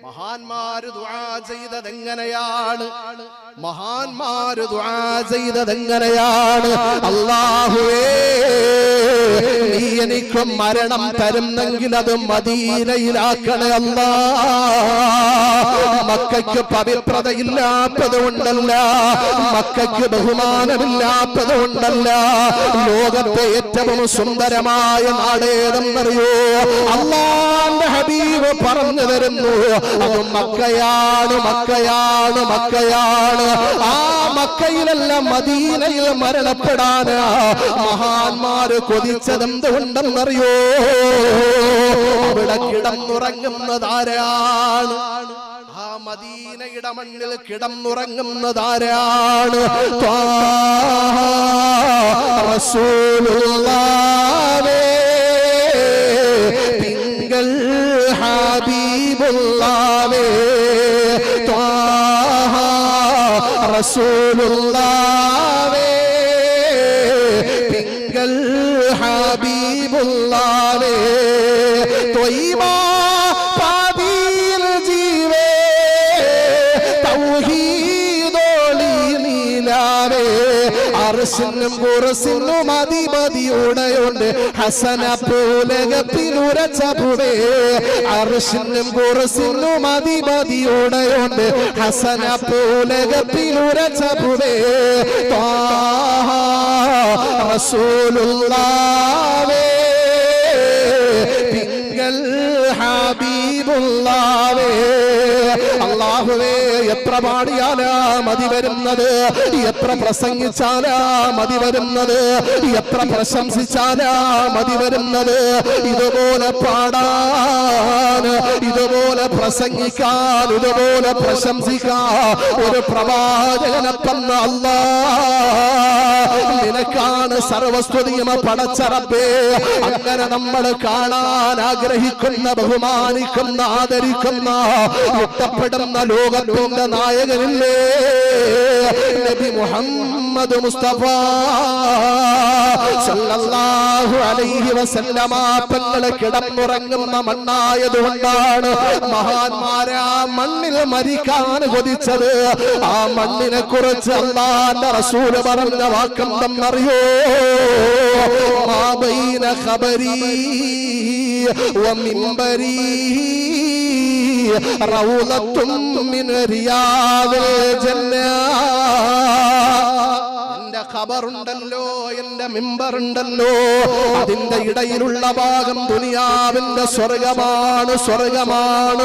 മഹാന്മാര് ദുആ ചെയ്തതെങ്ങനെയാണ്? മഹാന്മാര് ദുആ ചെയ്തതെങ്ങനെയാണ്? അല്ലാഹുവേ, നീ എനിക്ക് മരണം തരുന്നെങ്കിൽ അത് മദീനയിലാക്കണേ അല്ലാ. മക്കയ്ക്ക് പവിത്രതയില്ലാത്തതുകൊണ്ടല്ല, മക്കയ്ക്ക് ബഹുമാനമില്ലാത്തതുകൊണ്ടല്ല. ലോകത്തെ ഏറ്റവും സുന്ദരമായ നാടേതെന്നറിയോ? അല്ലാഹുവിന്റെ ഹബീബ് പറഞ്ഞു തരുന്നു, അത് മക്കയാണ്, മക്കയാണ്, മക്കയാണ്. ആ മക്കയിലല്ല മദീനയിൽ മരണപ്പെടാന് മഹാന്മാര് കൊതിച്ചതെന്തുകൊണ്ടെന്നറിയോ? അവിടെ കിടന്നുറങ്ങുന്നതാരാണ്? ആ മദീനയുടെ മണ്ണിൽ കിടന്നുറങ്ങുന്നതാരാണ്? റസൂലുള്ളാഹേ, തിങ്കൾ ഹബീബുള്ളാഹേ, ത്വാഹ റസൂലുള്ളാഹേ, തിങ്കൾ ഹബീബുള്ളാഹേ, ത്വയ്യിബ പാതിയിൽ ജീവേ, തൗഹീദോളി നീലാവേ, അർശിനും കുർസിനും അധിപതിയുടെയുണ്ട് ഹസന പൂലകത്തിലുരച്ചപുവേ, അർശിനും കുർസിനും അധിപതിയുടെയുണ്ട് ഹസന പൂലകത്തിലുരച്ചപുവേ, ത്വാഹ റസൂലുള്ളാഹേ, തിങ്കൾ ഹബീബുള്ളാഹേ. അല്ലാഹുവേ, എത്ര പാടിയാലാ മതി വരുന്നത്, എത്ര പ്രസംഗിച്ചാലാ മതി വരുന്നത്, എത്ര പ്രശംസിച്ചാലാ മതി വരുന്നത്. ഇതുപോലെ പാടാൻ, ഇതുപോലെ പ്രസംഗിക്കാൻ, ഇതുപോലെ പ്രശംസിക്കാൻ ഒരു പ്രവാചകനെ തന്ന അല്ലാഹ്, നിനക്കാണ് സർവസ്തുതിയും പടച്ച റബ്ബേ. അങ്ങനെ നമ്മൾ കാണാൻ ആഗ്രഹിക്കുന്ന, ബഹുമാനിക്കുന്ന, ആദരിക്കുന്ന, ഇഷ്ടപ്പെടുന്ന ലോകത്തിന്റെ നായകനില്ലേ നബി മുഹമ്മദ് മുസ്തഫ സല്ലല്ലാഹു അലൈഹി വസല്ലമ തങ്ങളെ കിടന്നുറങ്ങുന്ന മണ്ണായതുകൊണ്ടാണ് മഹാന്മാരാ മണ്ണിൽ മരിക്കാൻ കൊതിച്ചത്. ആ മണ്ണിനെ കുറിച്ച് അല്ലാഹുവിന്റെ റസൂൽ പറഞ്ഞ വാക്കെന്തെന്നറിയോ? മാ ബൈന ഖബരി വ മിൻബരി റൗളത്തും മിൻ റിയാദിൽ ജന്ന. എന്റെ ഖബറുണ്ടല്ലോ, എന്റെ മിമ്പറുണ്ടല്ലോ, അതിന്റെ ഇടയിലുള്ള ഭാഗം ദുനിയാവിന്റെ സ്വർഗമാണ്, സ്വർഗമാണ്.